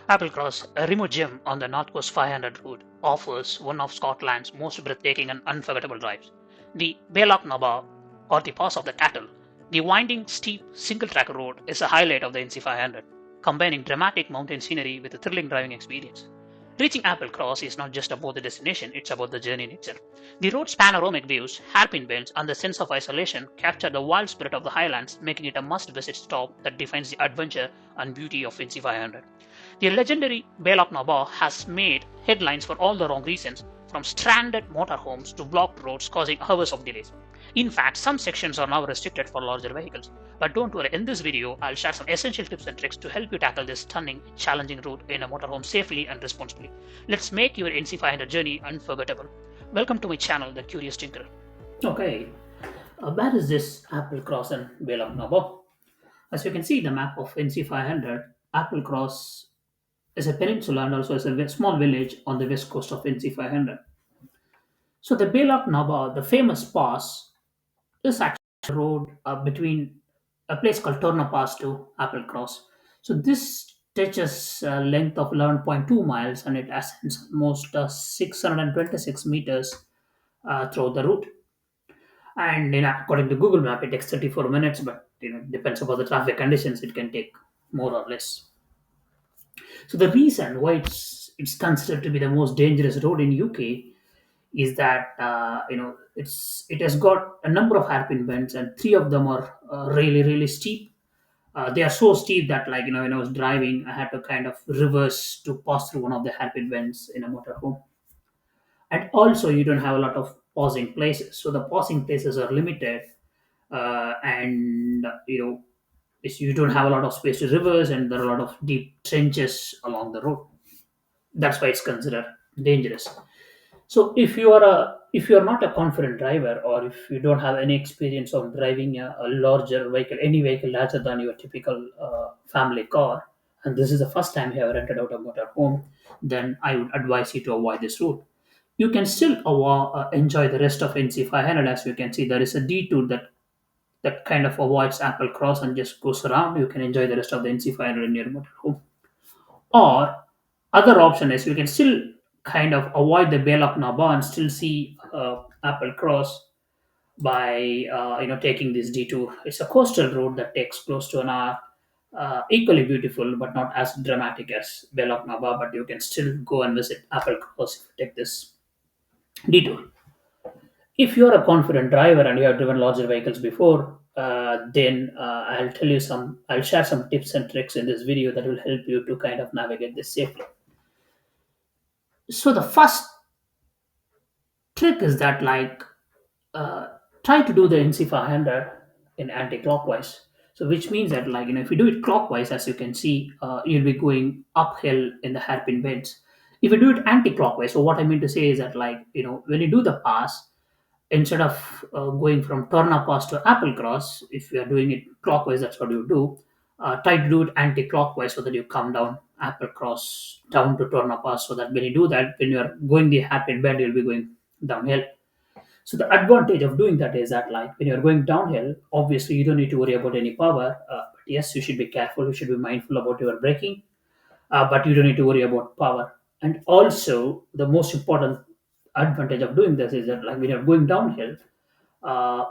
AppleCross, a remote gem on the North Coast 500 route, offers one of Scotland's most breathtaking and unforgettable drives. The Bealach Naba, or the Pass of the Cattle, the winding, steep, single-track road is a highlight of the NC500, combining dramatic mountain scenery with a thrilling driving experience. Reaching AppleCross is not just about the destination, it's about the journey in itself. The road's panoramic views, hairpin bends, and the sense of isolation capture the wild spirit of the Highlands, making it a must-visit stop that defines the adventure and beauty of NC500. The legendary Bealach Naba has made headlines for all the wrong reasons, from stranded motorhomes to blocked roads causing hours of delays. In fact, some sections are now restricted for larger vehicles. But don't worry, in this video, I'll share some essential tips and tricks to help you tackle this stunning, challenging route in a motorhome safely and responsibly. Let's make your NC500 journey unforgettable. Welcome to my channel, The Curious Tinkerer. Okay, where is this Applecross and Bealach Naba? As you can see, the map of NC500, Applecross is a peninsula and also is a small village on the west coast of NC500. So the Bealach Naba, the famous pass, is actually a road between a place called Turner Pass to Applecross. So this stretches a length of 11.2 miles and it ascends almost 626 meters through the route. And according to Google Map, it takes 34 minutes, but depends upon the traffic conditions. It can take more or less. So the reason why it's considered to be the most dangerous road in UK is that it has got a number of hairpin bends and three of them are really steep. They are so steep that when I was driving, I had to kind of reverse to pass through one of the hairpin bends in a motorhome. And also, you don't have a lot of pausing places, so the pausing places are limited, and you don't have a lot of space to reverse, and there are a lot of deep trenches along the road. That's why it's considered dangerous. So if you are not a confident driver, or if you don't have any experience of driving a larger vehicle, any vehicle larger than your typical family car, and this is the first time you have rented out a motorhome, then I would advise you to avoid this route. You can still enjoy the rest of NC500. As you can see, there is a detour that kind of avoids Applecross and just goes around. You can enjoy the rest of the NC500 in your motorhome. Or other option is you can still kind of avoid the Bealach Naba and still see Applecross by taking this detour. It's a coastal road that takes close to an hour. Equally beautiful, but not as dramatic as Bealach Naba. But you can still go and visit Applecross if you take this detour. If you're a confident driver and you have driven larger vehicles before, then I'll share some tips and tricks in this video that will help you to kind of navigate this safely. So the first trick is that uh, try to do the NC500 in anti-clockwise. So which means that if you do it clockwise, as you can see, you'll be going uphill in the hairpin bends. If you do it anti-clockwise, so what I mean to say is that when you do the pass, instead of going from Torna Pass to Applecross, if you are doing it clockwise, that's what you do. Try to do it anti-clockwise so that you come down Applecross down to Torna Pass. So that when you do that, when you are going the hairpin bend, you'll be going downhill. So the advantage of doing that is that when you're going downhill, obviously you don't need to worry about any power. But yes, you should be careful. You should be mindful about your braking. But you don't need to worry about power. And also, the most important advantage of doing this is that when you're going downhill, uh,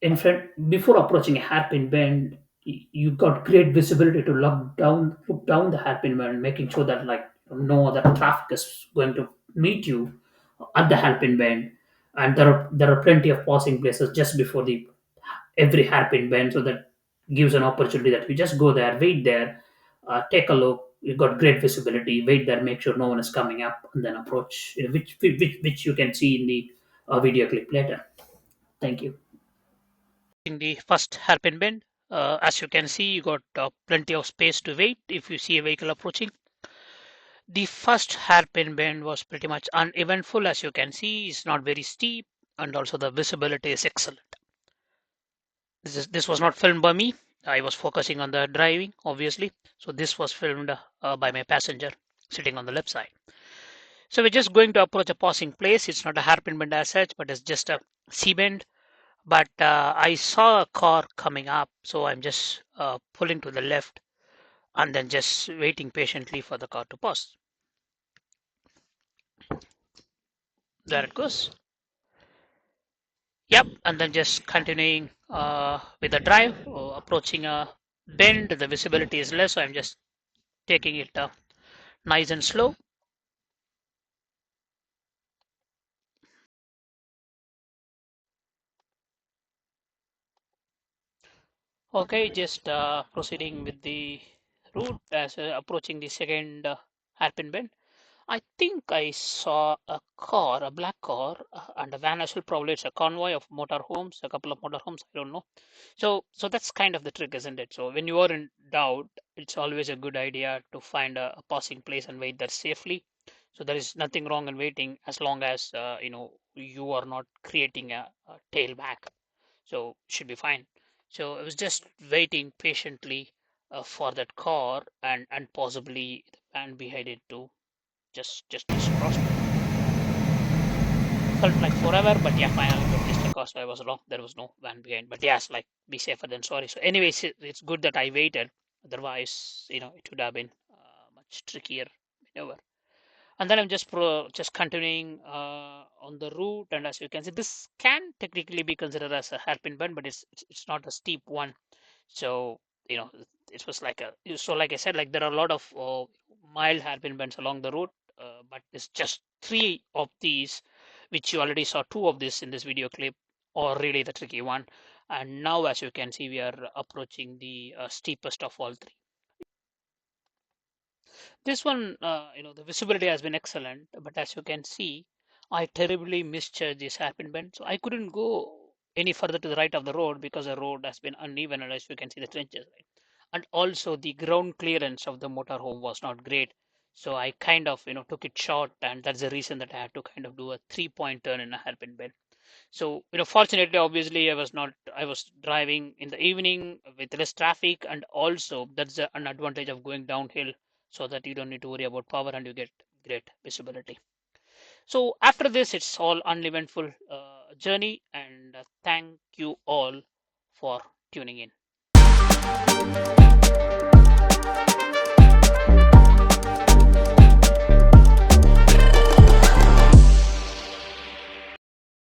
in front before approaching a hairpin bend, you got great visibility to look down the hairpin bend, making sure that no other traffic is going to meet you at the hairpin bend, and there are plenty of pausing places just before the every hairpin bend, so that gives an opportunity that you just go there, wait there, take a look. You've got great visibility. Wait there, make sure no one is coming up, and then approach, which you can see in the video clip later. Thank you. In the first hairpin bend, as you can see, you got plenty of space to wait if you see a vehicle approaching. The first hairpin bend was pretty much uneventful. As you can see, it's not very steep, and also the visibility is excellent. This was not filmed by me. I was focusing on the driving, obviously. So this was filmed by my passenger sitting on the left side. So we're just going to approach a passing place. It's not a hairpin bend as such, but it's just a C bend. But I saw a car coming up, so I'm just pulling to the left and then just waiting patiently for the car to pass. There it goes. Yep, and then just continuing with the drive, approaching a bend. The visibility is less, so I'm just taking it nice and slow. Okay, just proceeding with the route as approaching the second hairpin bend. I think I saw a car, a black car, and a van as well. Probably it's a convoy of motorhomes, a couple of motorhomes. I don't know. So that's kind of the trick, isn't it? So when you are in doubt, it's always a good idea to find a passing place and wait there safely. So there is nothing wrong in waiting as long as you are not creating a tailback. So it should be fine. So I was just waiting patiently for that car and possibly the van behind it to just cross me. Felt like forever, but yeah, finally got this across. I was wrong. There was no van behind. But yes, like be safer than sorry. So, anyways, it's good that I waited. Otherwise, it would have been much trickier maneuver. And then I'm just continuing on the route, and as you can see, this can technically be considered as a hairpin bend, but it's not a steep one. So it was like a so like I said, like there are a lot of mild hairpin bends along the route, but it's just three of these, which you already saw two of this in this video clip, or really the tricky one. And now, as you can see, we are approaching the steepest of all three. This one, the visibility has been excellent, but as you can see, I terribly misjudged this hairpin bend, so I couldn't go any further to the right of the road because the road has been uneven, and as you can see, the trenches, right? And also the ground clearance of the motorhome was not great, so I kind of, took it short, and that's the reason that I had to kind of do a 3-point turn in a hairpin bend. So, fortunately, obviously, I was driving in the evening with less traffic, and also that's an advantage of going downhill so that you don't need to worry about power and you get great visibility. So, after this, it's all uneventful journey, and thank you all for tuning in.